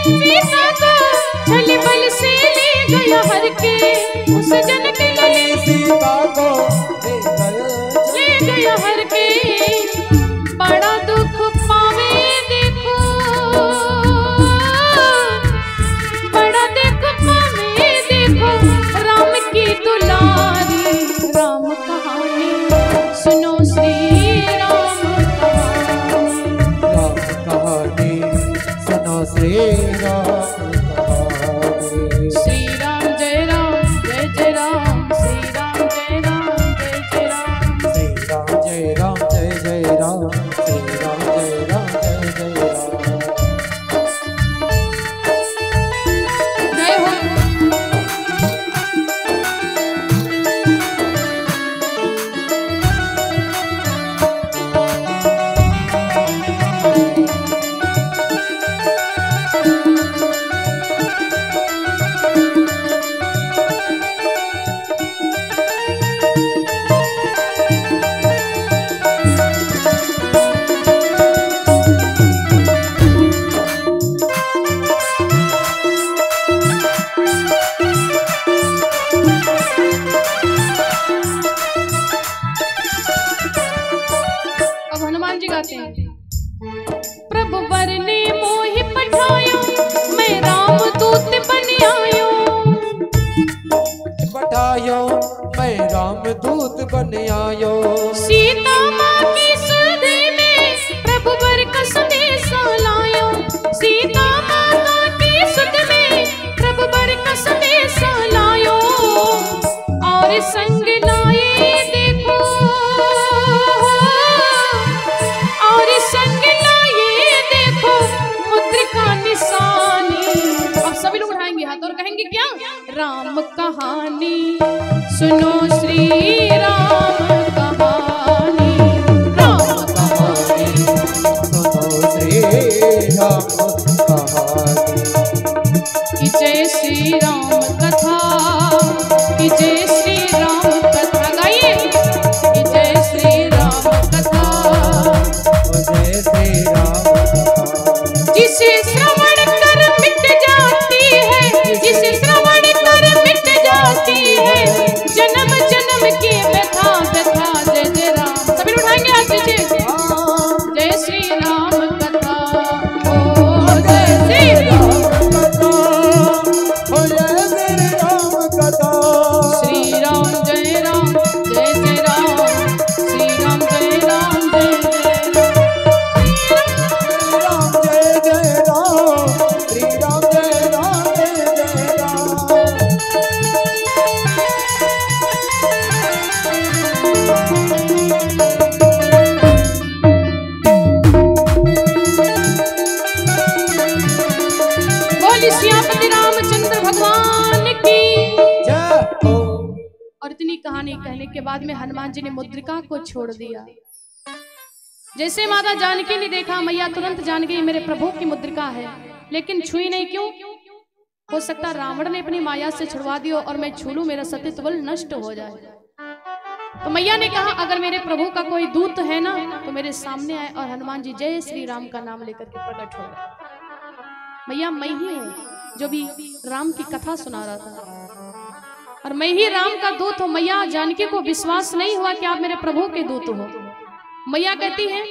सीता को छल बल से ले गया हर के, उस जन के लिए सीता को ले गया हर के। बड़ा दुख पावे देखो, बड़ा दुख पावे देखो राम की दुलारी। राम कहानी सुनो श्री राम कहानी, राम कहानी सुनो श्री राम कहानी। श्री राम जय राम, श्री राम जय राम, जय राम, जय जय राम। श्री राम जय राम, जय जय राम, श्री राम जय राम, जय जय राम। जय हो। अब हनुमान जी गाते हैं, प्रभु वर ने मोहि पठायो, मैं राम दूत बन आयो। पठायो मैं राम दूत बन आयो, सीता माँ की सुधि में प्रभु वर का संदेशा लायो। सीता माता की सुधि में प्रभु वर का संदेशा लायो, और संग लाए देखो, और संग लाए देखो मुद्रिका निशानी। अब सभी लोग उठाएंगे हाथ और कहेंगे क्या? राम कहानी सुनो श्री राम कहानी, राम कहानी सुनो श्री राम कहानी। की जय श्री राम कथा, की जय श्री राम कथा। गाइए, की जय श्री राम कथा, जय श्री राम कथा। जिसे श्रवण कर मिट जाती है, जिसे श्रवण कर मिट जाती है जन्म जन्म की व्यथा व्यथा। जय जय राम, सभी लोग उठाएंगे हाथ नीचे। जय श्री राम कथा, ओ जय श्री राम कथा, हो जय श्री राम कथा। श्री राम जय राम, जय जय राम, श्री राम जय राम, जय जय राम जय जय राम, श्री राम जय राम, जय जय राम। बोली सियापति रामचंद्र भगवान की। जय हो। और इतनी कहानी कहने के बाद में हनुमान जी ने मुद्रिका को छोड़ दिया। जैसे माता जानकी ने देखा, मैया तुरंत जान गई मेरे प्रभु की मुद्रिका है, लेकिन छुई नहीं। क्यों? हो सकता रावण ने अपनी माया से छुड़वा दियो और मैं छू लूं, मेरा सतीत्व बल नष्ट हो जाए। तो मैया ने कहा अगर मेरे प्रभु का कोई दूत है ना तो मेरे सामने आए। और हनुमान जी जय श्री राम का नाम लेकर के प्रकट हो गए। मैया मैं ही हूँ जो भी राम की कथा सुना रहा था, और मैं ही राम का दूत हूँ। मैया जानकी को विश्वास नहीं हुआ कि आप मेरे प्रभु के दूत हो। मैया कहती है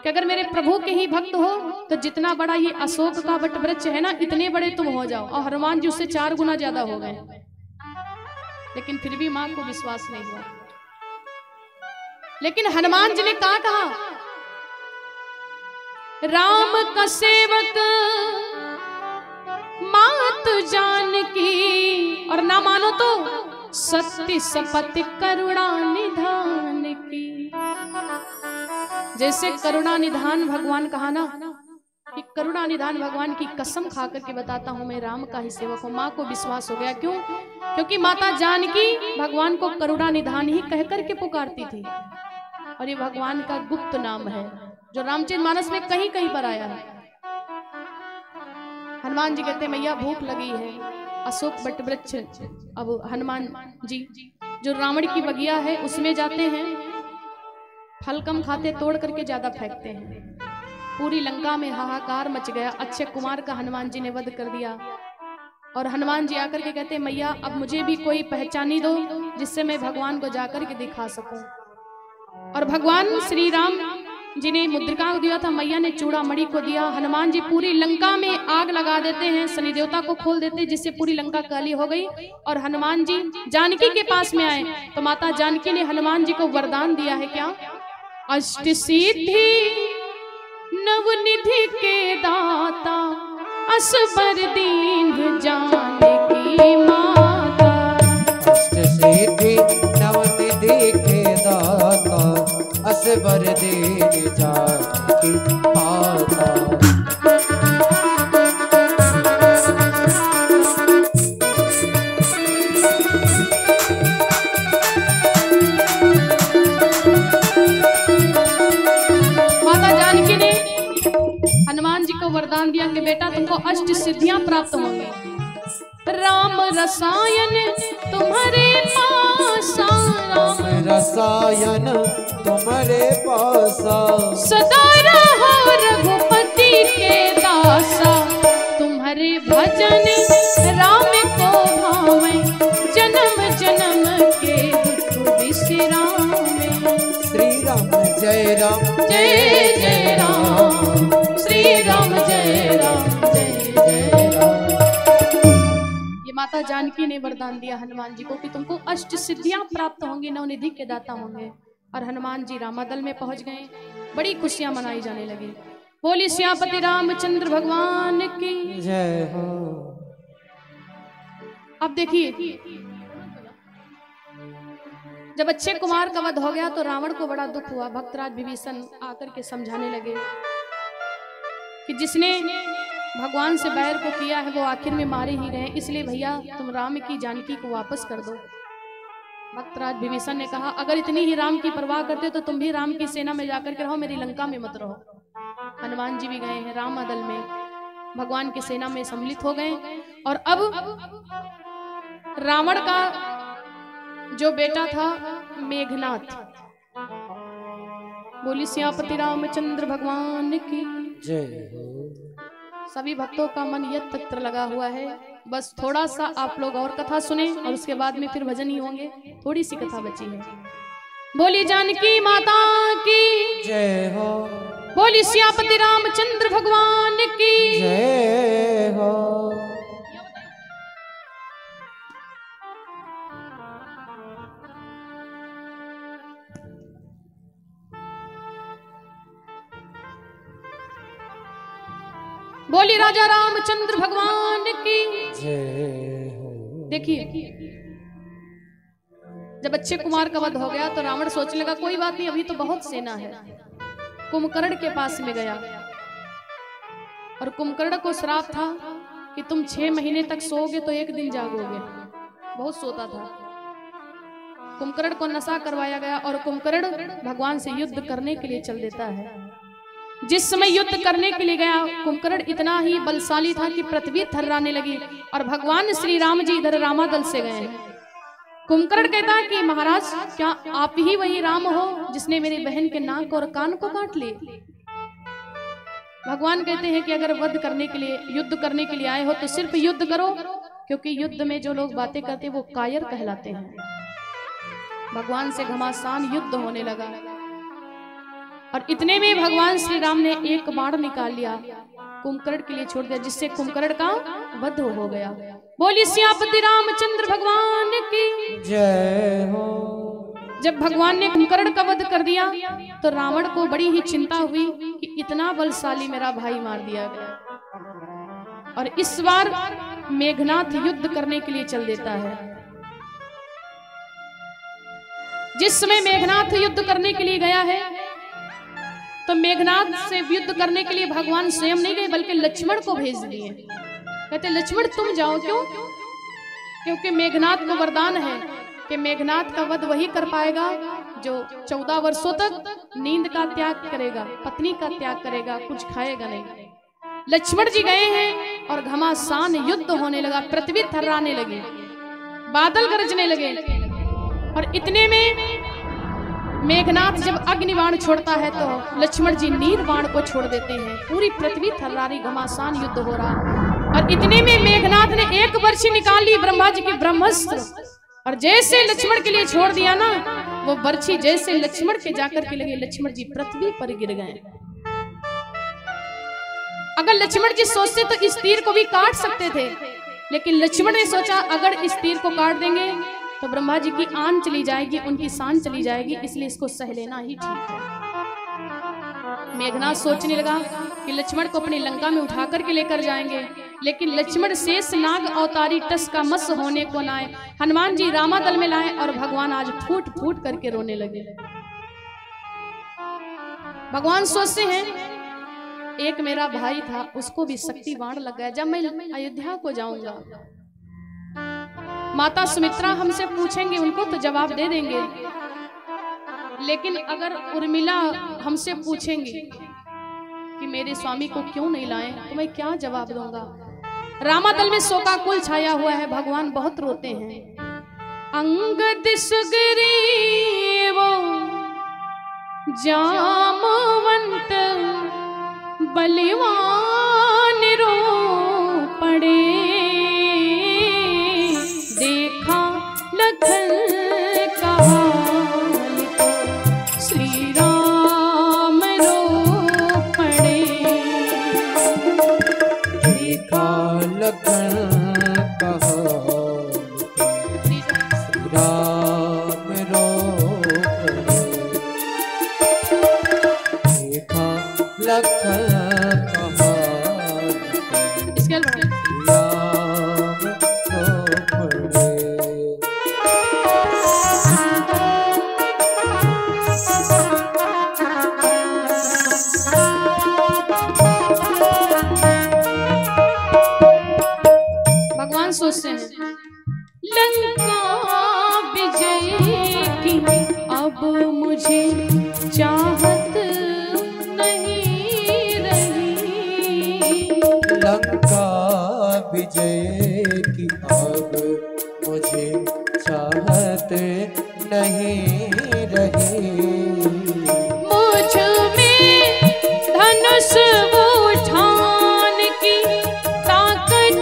कि अगर मेरे प्रभु के ही भक्त हो तो जितना बड़ा ये अशोक का वट वृक्ष है ना, इतने बड़े तुम हो जाओ। और हनुमान जी उससे 4 गुना ज्यादा हो गए, लेकिन फिर भी मां को विश्वास नहीं हुआ। लेकिन हनुमान जी ने कहा राम का सेवक मात जानकी, और ना मानो तो सत्य शपथ करुणा निधान की। जैसे करुणा निधान भगवान कहा ना कि करुणा निधान भगवान की कसम खा करके बताता हूं मैं राम का ही सेवक हूं। माँ को विश्वास हो गया। क्यों? क्योंकि माता जानकी भगवान को करुणा निधान ही कह करके पुकारती थी, और ये भगवान का गुप्त नाम है जो रामचरितमानस में कहीं कहीं पर आया है। हनुमान जी कहते मैया भूख लगी है, अशोक वट वृक्ष। अब हनुमान जी जो रावण की बगिया है उसमें जाते हैं, फल कम खाते, तोड़ करके ज्यादा फेंकते हैं। पूरी लंका में हाहाकार मच गया। अक्षय कुमार का हनुमान जी ने वध कर दिया। और हनुमान जी आकर के कहते मैया अब मुझे भी कोई पहचानी दो जिससे मैं भगवान को जाकर के दिखा सकूं। और भगवान श्री राम जी ने मुद्रिका को दिया था, मैया ने चूड़ामणि को दिया। हनुमान जी पूरी लंका में आग लगा देते हैं, शनि देवता को खोल देते हैं, जिससे पूरी लंका काली हो गई। और हनुमान जी जानकी के पास में आए तो माता जानकी ने हनुमान जी को वरदान दिया है, क्या? अष्ट सिद्धि नवनिधि के दाता असबर दीन जानकी माता। अष्ट सिद्धि नवनिधि के दाता असबर दीन जानकी माता। हनुमान जी को वरदान दिया कि बेटा तुमको अष्ट सिद्धियां प्राप्त होंगी। राम रसायन तुम्हारे पासा, राम रसायन तुम्हारे पासा, सदा रहो रघुपति के दासा। तुम्हारे भजन राम को भावे, जन्म जन्म के दुख विश्रामे। श्री राम जय राम जय जय राम, श्री राम जय राम जय जय राम। ये माता जानकी ने वरदान दिया हनुमान जी को कि तुमको अष्ट सिद्धियां प्राप्त होंगी, नवनिधि के दाता होंगे। और हनुमान जी रामादल में पहुंच गए। बड़ी खुशियां मनाई जाने लगी। बोली सियापति रामचंद्र भगवान की जय हो। अब देखिए जब अक्षय कुमार का वध हो गया तो रावण को बड़ा दुख हुआ। भक्तराज विभीषण आकर के समझाने लगे कि जिसने भगवान से बैर को किया है वो आखिर में मारे ही गए, इसलिए भैया तुम राम की जानकी को वापस कर दो। भक्तराज विभीषण ने कहा अगर इतनी ही राम की परवाह करते तो तुम भी राम की सेना में जाकर के रहो, मेरी लंका में मत रहो। हनुमान जी भी गए हैं रामादल में, भगवान की सेना में सम्मिलित हो गए। और अब रावण का जो बेटा था मेघनाथ, बोली सियापति रामचंद्र भगवान की जय हो। सभी भक्तों का मन यत तक लगा हुआ है। बस थोड़ा सा आप लोग और कथा सुने और उसके बाद में फिर भजन ही होंगे। थोड़ी सी कथा बची है। बोली जानकी माता की जय हो। बोली सियापति रामचंद्र भगवान की जय हो। बोली राजा रामचंद्र भगवान की जय हो। देखिए जब अक्षय कुमार का वध हो गया तो रावण सोचने लगा कोई बात नहीं, अभी तो बहुत सेना है। कुंभकर्ण के पास में गया और कुंभकर्ण को श्राप था कि तुम 6 महीने तक सोओगे तो एक दिन जागोगे। बहुत सोता था। कुंभकर्ण को नशा करवाया गया और कुंभकर्ण भगवान से युद्ध करने के लिए चल देता है। जिस समय युद्ध करने के लिए गया कुंभकर्ण इतना ही बलशाली था कि पृथ्वी थर्राने लगी। और भगवान श्री राम जी इधर रामादल से गए। कुंभकर्ण कहता है कि महाराज क्या आप ही वही राम हो जिसने मेरी बहन के नाक और कान को काट लिए? भगवान कहते हैं कि अगर वध करने के लिए युद्ध करने के लिए आए हो तो सिर्फ युद्ध करो, क्योंकि युद्ध में जो लोग बातें करते हैं वो कायर कहलाते हैं। भगवान से घमासान युद्ध होने लगा और इतने में भगवान श्री राम ने एक बाण निकाल लिया, कुंभकर्ण के लिए छोड़ दिया, जिससे कुंभकर्ण का वध हो गया। बोली सियापति रामचंद्र भगवान की जय हो। जब भगवान ने कुंभकर्ण का वध कर दिया तो रावण को बड़ी ही चिंता हुई कि इतना बलशाली मेरा भाई मार दिया गया। और इस बार मेघनाथ युद्ध करने के लिए चल देता है। जिस समय मेघनाथ युद्ध करने के लिए गया है तो मेघनाथ से युद्ध करने के लिए भगवान स्वयं नहीं गए बल्कि लक्ष्मण को भेज दिए। कहते लक्ष्मण तुम जाओ। क्यों? क्योंकि मेघनाथ को वरदान है कि मेघनाथ का वध वही कर पाएगा जो 14 वर्षों तक नींद का त्याग करेगा, पत्नी का त्याग करेगा, कुछ खाएगा नहीं। लक्ष्मण जी गए हैं और घमासान युद्ध होने लगा, पृथ्वी थर्राने लगी, बादल गरजने लगे। और इतने में मेघनाथ जब अग्नि बाण छोड़ता है तो लक्ष्मण जी नीर बाण को छोड़ देते हैं। पूरी पृथ्वी थर्रारी, घमासान युद्ध हो रहा। और इतने में मेघनाथ ने एक बर्छी निकाली ब्रह्मा जी की ब्रह्मास्त्र, और जैसे लक्ष्मण के लिए छोड़ दिया ना, वो बर्छी जैसे लक्ष्मण के जाकर के लगे, लक्ष्मण जी पृथ्वी पर गिर गए। अगर लक्ष्मण जी सोचते तो इस तीर को भी काट सकते थे, लेकिन लक्ष्मण ने सोचा अगर इस तीर को काट देंगे तो ब्रह्मा जी की आन चली जाएगी, उनकी शान चली जाएगी, इसलिए इसको सह लेना ही ठीक है। मेघनाथ सोचने लगा कि लक्ष्मण को अपनी लंका में उठा करके लेकर जाएंगे, लेकिन लक्ष्मण शेष नाग अवतारी टस का मस होने को ना आए। हनुमान जी रामादल में लाए और भगवान आज फूट फूट करके रोने लगे। भगवान सोचते हैं एक मेरा भाई था, उसको भी शक्ति बाण लग गया, जब मैं अयोध्या को जाऊंगा माता सुमित्रा हमसे पूछेंगे, उनको तो जवाब दे देंगे, लेकिन अगर उर्मिला हमसे पूछेंगे कि मेरे स्वामी को क्यों नहीं लाए, तो मैं क्या जवाब दूंगा। रामादल में शोकाकुल छाया हुआ है, भगवान बहुत रोते हैं। अंगद सुग्रीव जामवंत बलवान रो पड़े, देखा लखन का हाल तो श्री राम रो पड़े। देखा लखन का हाल श्री राम रो पड़े, देखा लखन सोचते हैं लंका विजय की अब मुझे चाहत नहीं रही, लंका विजय की अब मुझे चाहत नहीं रही, मुझ में धनुष उठान की ताकत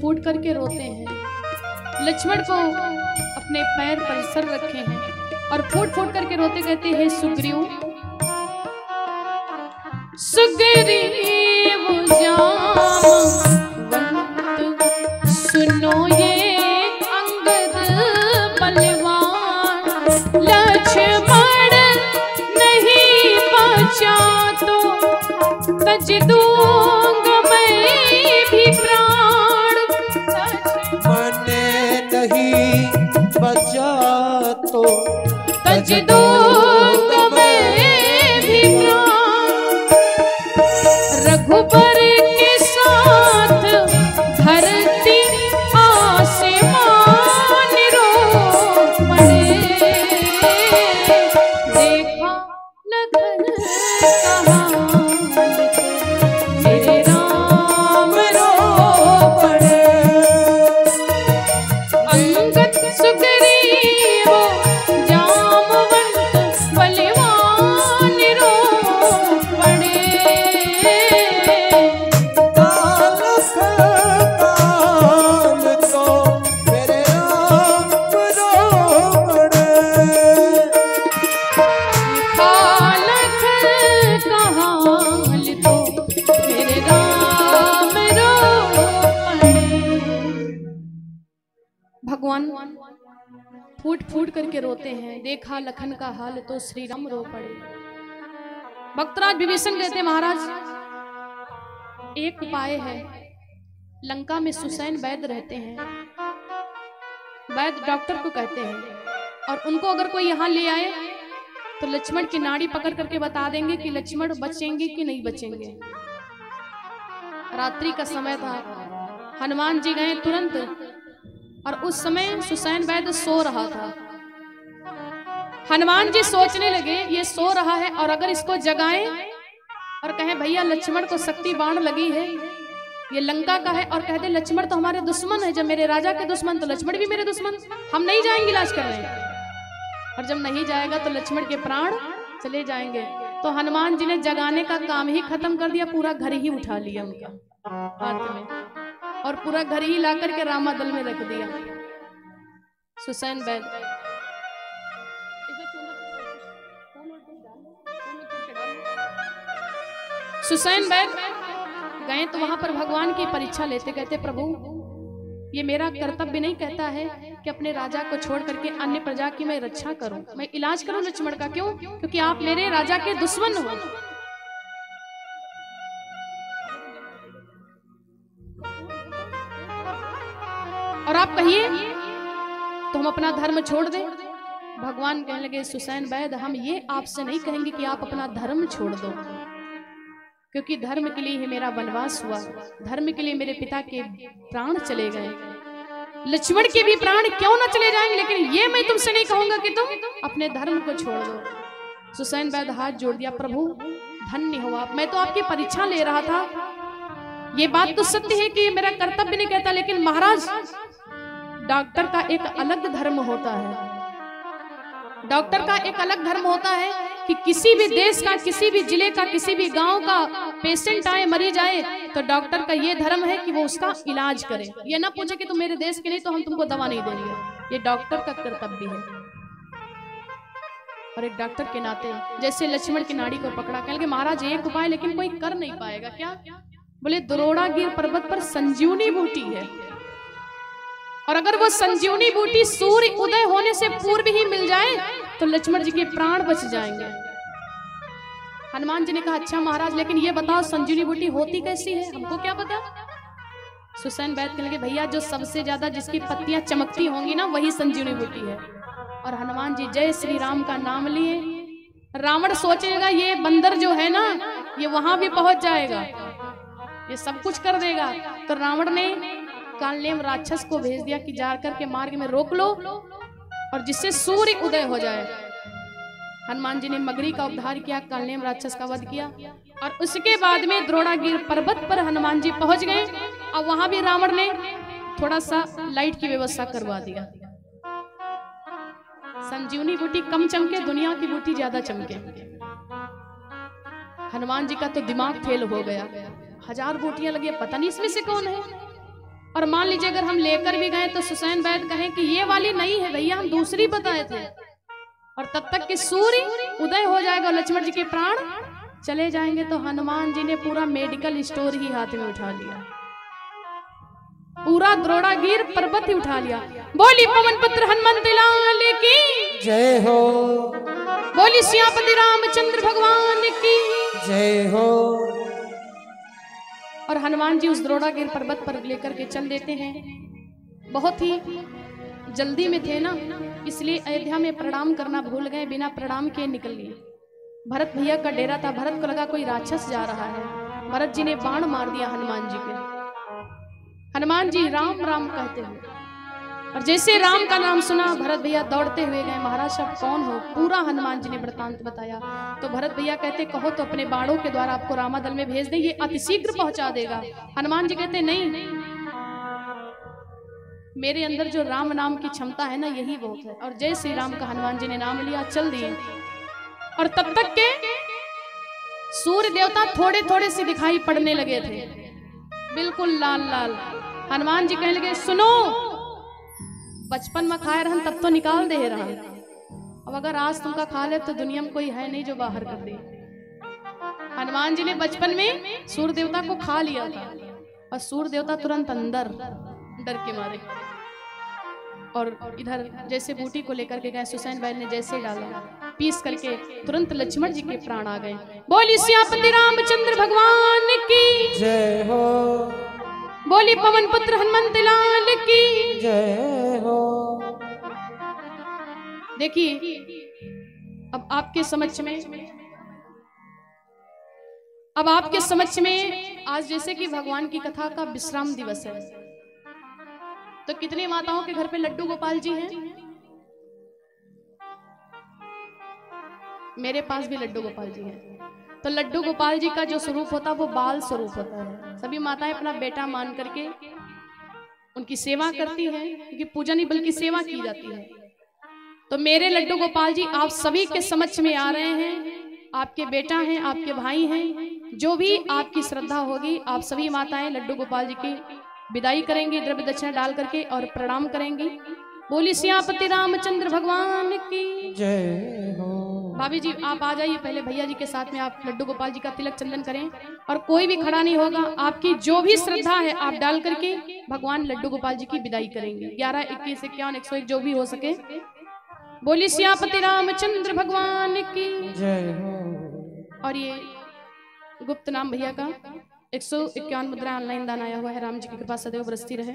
फूट करके रोते हैं। लक्ष्मण को अपने पैर पर सर रखे हैं और फूट फूट करके रोते कहते हैं सुग्रीव सुग्रीव जामवंत सुनो ये अंगद बलवान, लक्ष्मण नहीं बचा तो तज दूंगा मैं भी प्राण, मैंने नहीं बचा तो तुझ दूंगा मैं भी प्राण, रघुबर के साथ धरती आसमान रो पड़े। देखा लखन कहाँ मेरे राम रो पड़े। अंगद सुग्रीव जामवंत बलवान रो पड़े। भगवान फूट फूट करके रोते हैं। देखा लखन का हाल तो श्री राम रो पड़े। भक्तराज विभीषण कहते महाराज एक उपाय है। लंका में सुसैन वैद्य रहते हैं। वैद्य डॉक्टर को कहते हैं और उनको अगर कोई यहाँ ले आए तो लक्ष्मण की नाड़ी पकड़ करके बता देंगे कि लक्ष्मण बचेंगे कि नहीं बचेंगे। रात्रि का समय था। हनुमान जी गए तुरंत और उस समय सुसैन वैद्य सो रहा था। हनुमान जी सोचने लगे ये सो रहा है और अगर इसको जगाएं और कहें भैया लक्ष्मण को शक्ति बाण लगी है, ये लंका का है, और कह दे लक्ष्मण तो हमारे दुश्मन है, जब मेरे राजा के दुश्मन तो लक्ष्मण भी मेरे दुश्मन, हम नहीं जाएंगे इलाज करने। और जब नहीं जाएगा तो लक्ष्मण के प्राण चले जाएंगे। तो हनुमान जी ने जगाने का काम ही खत्म कर दिया, पूरा घर ही उठा लिया उनका हाथ में और पूरा घर ही ला करके रामादल में रख दिया। सुसैन वैद्य गए तो वहां पर भगवान की परीक्षा लेते, कहते प्रभु ये मेरा कर्तव्य नहीं कहता है कि अपने राजा को छोड़ करके अन्य प्रजा की मैं रक्षा करूं, मैं इलाज करूं लक्ष्मण का। क्यों? क्योंकि आप मेरे राजा के दुश्मन हो। और आप कहिए तो हम अपना धर्म छोड़ दें। भगवान कहने लगे सुसैन वैद्य हम ये आपसे नहीं कहेंगे कि आप अपना धर्म छोड़ दो, क्योंकि धर्म के लिए ही मेरा वनवास हुआ, धर्म के लिए मेरे पिता के प्राण चले गए, लक्ष्मण के भी प्राण क्यों ना चले जाएंगे, लेकिन ये मैं तुमसे नहीं कहूंगा कि तुम अपने धर्म को छोड़ दो। सुसैन वैद्य हाथ जोड़ दिया, प्रभु धन्य हो आप, मैं तो आपकी परीक्षा ले रहा था। ये बात तो सत्य है कि मेरा कर्तव्य नहीं कहता, लेकिन महाराज डॉक्टर का एक अलग धर्म होता है। डॉक्टर का एक अलग धर्म होता है कि किसी भी देश का, किसी भी जिले का, किसी भी गांव का पेशेंट आए, मरीज आए, तो डॉक्टर का ये धर्म है कि वो उसका इलाज करे। ये ना पूछे कि तुम मेरे देश के लिए तो हम तुमको दवा नहीं देंगे। ये डॉक्टर का कर्तव्य है। और एक डॉक्टर के नाते जैसे लक्ष्मण की नाड़ी को पकड़ा, कह लगे महाराज एक उपाय लेकिन कोई कर नहीं पाएगा। क्या? बोले द्रोणागिर पर्वत पर संजीवनी बूटी है, और अगर वो संजीवनी बूटी सूर्य उदय होने से पूर्व ही मिल जाए तो लक्ष्मण जी के प्राण बच जाएंगे। हनुमान जी ने कहा अच्छा महाराज, लेकिन ये बताओ संजीवनी बूटी होती कैसी है, हमको क्या पता। सुसैन वैद्य कहने लगे भैया जो सबसे ज्यादा जिसकी पत्तियां चमकती होंगी ना वही संजीवनी बूटी है। और हनुमान जी जय श्री राम का नाम लिए। रावण सोचेगा ये बंदर जो है ना ये वहां भी पहुंच जाएगा, ये सब कुछ कर देगा। तो रावण ने कालनेम राक्षस को भेज दिया कि जाकर के मार्ग में रोक लो और जिससे सूर्य उदय हो जाए। हनुमान जी ने मगरी का उद्धार किया, कालनेम राक्षस का वध किया, और उसके बाद में द्रोणागिर पर्वत पर हनुमान जी पहुंच गए। और वहां भी रावण ने थोड़ा सा लाइट की व्यवस्था करवा दिया। संजीवनी बूटी कम चमके, दुनिया की बूटी ज्यादा चमके। हनुमान जी का तो दिमाग फेल हो गया, 1000 बूटियां लगी, पता नहीं इसमें से कौन है। और मान लीजिए अगर हम लेकर भी गए तो सुसैन वैद्य कहें कि ये वाली नहीं है भैया, हम दूसरी बताए थे, और तब तक कि सूर्य उदय हो जाएगा और लक्ष्मण जी के प्राण चले जाएंगे। तो हनुमान जी ने पूरा मेडिकल स्टोर ही हाथ में उठा लिया, पूरा द्रोणागिर पर्वत ही उठा लिया। बोली पवन पुत्र हनुमंत लाल की जय हो, बोली सियापति रामचंद्र भगवान की जय हो। और हनुमान जी उस द्रोणागिर पर्वत पर लेकर के चल देते हैं। बहुत ही जल्दी में थे ना, इसलिए अयोध्या में प्रणाम करना भूल गए, बिना प्रणाम किए निकल लिए। भरत भैया का डेरा था, भरत को लगा कोई राक्षस जा रहा है। भरत जी ने बाण मार दिया हनुमान जी पे। हनुमान जी राम राम कहते हुए, और जैसे राम का नाम सुना भरत भैया दौड़ते हुए गए। महाराज साहब कौन हो? पूरा हनुमान जी ने वृतांत बताया। तो भरत भैया कहते कहो तो अपने बाणों के द्वारा आपको रामादल में भेज दे, ये अतिशीघ्र पहुंचा देगा। हनुमान जी कहते नहीं, मेरे अंदर जो राम नाम की क्षमता है ना, यही बहुत है। और जय श्री राम का हनुमान जी ने नाम लिया, चल दिए। और तब तक के सूर्य देवता थोड़े थोड़े से दिखाई पड़ने लगे थे, बिल्कुल लाल लाल। हनुमान जी कहने लगे सुनो, बचपन में खाए रहन तब तो निकाल दे रहा, अब अगर आज तुमका खा ले तो दुनिया में कोई है नहीं जो बाहर कर दे। हनुमान जी ने बचपन में सूर्य देवता को खा लिया था, और सूर्य देवता तुरंत अंदर डर के मारे। और इधर जैसे बूटी को लेकर के गए, सुसैन बैल ने जैसे डाला, पीस करके तुरंत लक्ष्मण जी के प्राण आ गए। बोली सियापति रामचंद्र भगवान की जय हो, बोली पवन पुत्र हनुमंत लाल की जय हो। देखिए अब आपके समक्ष में आज जैसे कि भगवान की कथा का विश्राम दिवस है, तो कितनी माताओं के घर पे लड्डू गोपाल जी हैं? मेरे पास भी लड्डू गोपाल जी हैं। तो लड्डू गोपाल जी का जो स्वरूप होता है वो बाल स्वरूप होता है। सभी माताएं अपना बेटा मान करके उनकी सेवा करती हैं, क्योंकि पूजा नहीं बल्कि सेवा की जाती है। तो मेरे लड्डू गोपाल जी आप सभी के समक्ष में आ रहे हैं, आपके बेटा हैं, आपके भाई हैं। जो भी आपकी श्रद्धा होगी, आप सभी माताएं लड्डू गोपाल जी की विदाई करेंगी, द्रव्य दक्षिणा डाल करके और प्रणाम करेंगी। बोली सियापति रामचंद्र भगवान की जय हो। भाभी जी आप आ जाइए, पहले भैया जी के साथ में आप लड्डू गोपाल जी का तिलक चंदन करें, और कोई भी खड़ा नहीं होगा, आपकी जो भी श्रद्धा है आप डाल करके भगवान लड्डू गोपाल जी की विदाई करेंगे। 11, 21, 51, 101 जो भी हो सके। बोली सियापति रामचंद्र भगवान की जय हो। और ये गुप्त नाम भैया का 151 मुद्रा ऑनलाइन दान आया हुआ है। राम जी की कृपा सदैव बरसती रहे।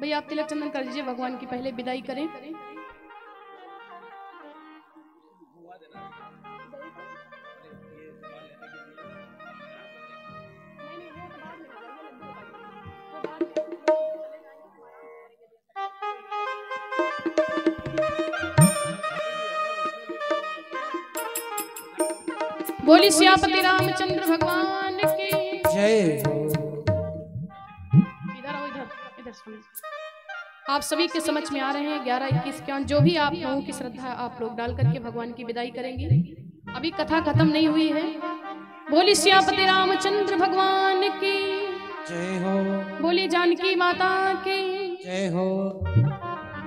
भैया आप तिलक चंदन कर दीजिए, भगवान की पहले विदाई करें। बोली सियापति रामचंद्र भगवान की जय हो। इधर आओ, इधर सुनो। आप सभी के समझ में आ रहे हैं 11, 21, 51 जो भी आप लोगों की श्रद्धा आप लोग डाल करके भगवान की विदाई करेंगे। अभी कथा खत्म नहीं हुई है। बोली सियापति रामचंद्र भगवान की जय हो। बोली जानकी माता की जय हो।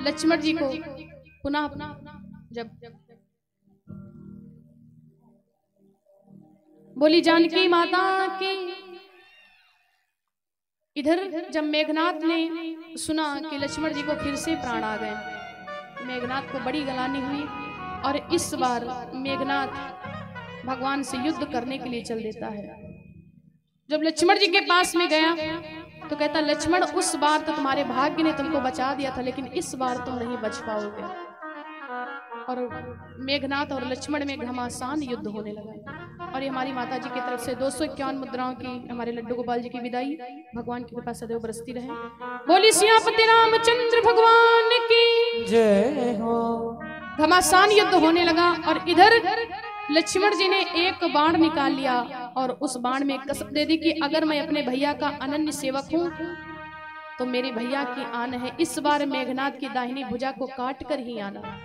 लक्ष्मण जी को पुनः अपना जब बोली जानकी माता की। इधर जब मेघनाथ ने सुना कि लक्ष्मण जी को फिर से प्राण आ गए, मेघनाथ को बड़ी गलानी हुई, और इस बार मेघनाथ भगवान से युद्ध करने के लिए चल देता है। जब लक्ष्मण जी के पास में गया तो कहता लक्ष्मण उस बार तो तुम्हारे भाग्य ने तुमको बचा दिया था, लेकिन इस बार तुम नहीं बच पाओगे। और मेघनाथ और लक्ष्मण में घमासान युद्ध होने लगा। और ये हमारी माता जी की तरफ से 251 मुद्राओं की हमारे लड्डू गोपाल जी की विदाई। भगवान की कृपा सदैव बरसती रहे। बोली सियापति रामचंद्र भगवान की जय हो। घमासान युद्ध होने लगा, और इधर लक्ष्मण जी ने एक बाण निकाल लिया, और उस बाण में कसम दे दी कि अगर मैं अपने भैया का अनन्य सेवक हूं तो मेरे भैया की आन है, इस बार मेघनाथ की दाहिनी भुजा को काट कर ही आना।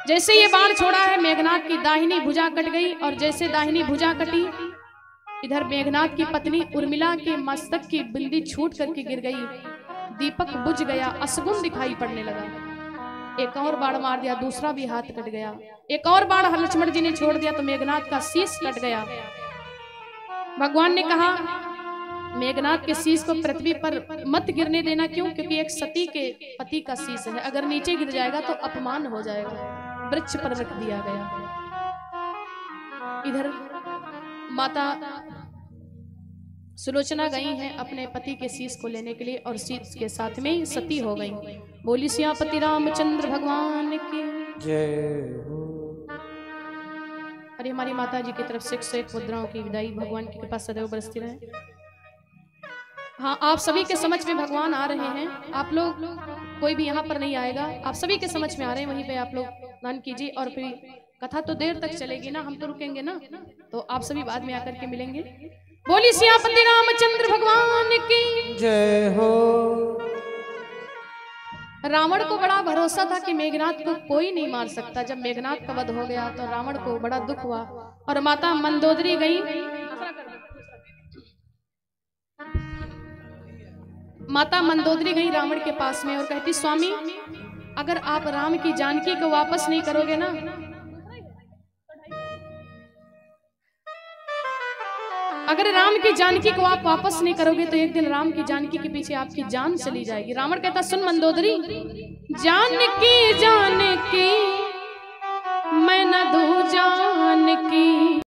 जैसे ये बाण छोड़ा है, मेघनाथ की दाहिनी भुजा कट गई, और जैसे दाहिनी भुजा कटी, इधर मेघनाथ की पत्नी उर्मिला के मस्तक की बिंदी छूट करके गिर गई। दीपक बुझ गया, असगुन दिखाई पड़ने लगा। एक और बाण मार दिया, दूसरा भी हाथ कट गया। एक और बाण लक्ष्मण जी ने छोड़ दिया तो मेघनाथ का शीश कट गया। भगवान ने कहा मेघनाथ के शीश को पृथ्वी पर मत गिरने देना। क्यों? क्योंकि एक सती के पति का शीश है, अगर नीचे गिर जाएगा तो अपमान हो जाएगा। वृक्ष पर रख दिया गया। इधर माता सुलोचना गई हैं अपने पति के शीश को लेने के लिए और शीश के साथ में सती हो गई। बोली सियापति रामचंद्र भगवान की जय हो। अरे हमारी माता जी की तरफ से 101 मुद्राओं की विदाई, भगवान की कृपा सदैव बरसती रहे। हाँ, आप सभी के समझ में भगवान आ रहे हैं। आप लोग कोई भी यहाँ पर नहीं आएगा, आप सभी के समझ में आ रहे हैं। वहीं पे आप लोग स्नान कीजिए और फिर कथा तो देर तक चलेगी ना, हम तो रुकेंगे ना, तो आप सभी बाद में आकर के मिलेंगे। बोली सियापति रामचंद्र भगवान की जय हो। रावण को बड़ा भरोसा था कि मेघनाथ को कोई नहीं मार सकता। जब मेघनाथ का वध हो गया तो रावण को बड़ा दुख हुआ और माता मंदोदरी गई। माता मंदोदरी गई रावण के पास में और कहती, स्वामी अगर आप राम की जानकी को वापस नहीं करोगे ना, अगर राम की जानकी को आप वापस नहीं करोगे तो एक दिन राम की जानकी के पीछे आपकी जान चली जाएगी। रावण कहता, सुन मंदोदरी, जानकी जानकी मैं न दूं जानकी।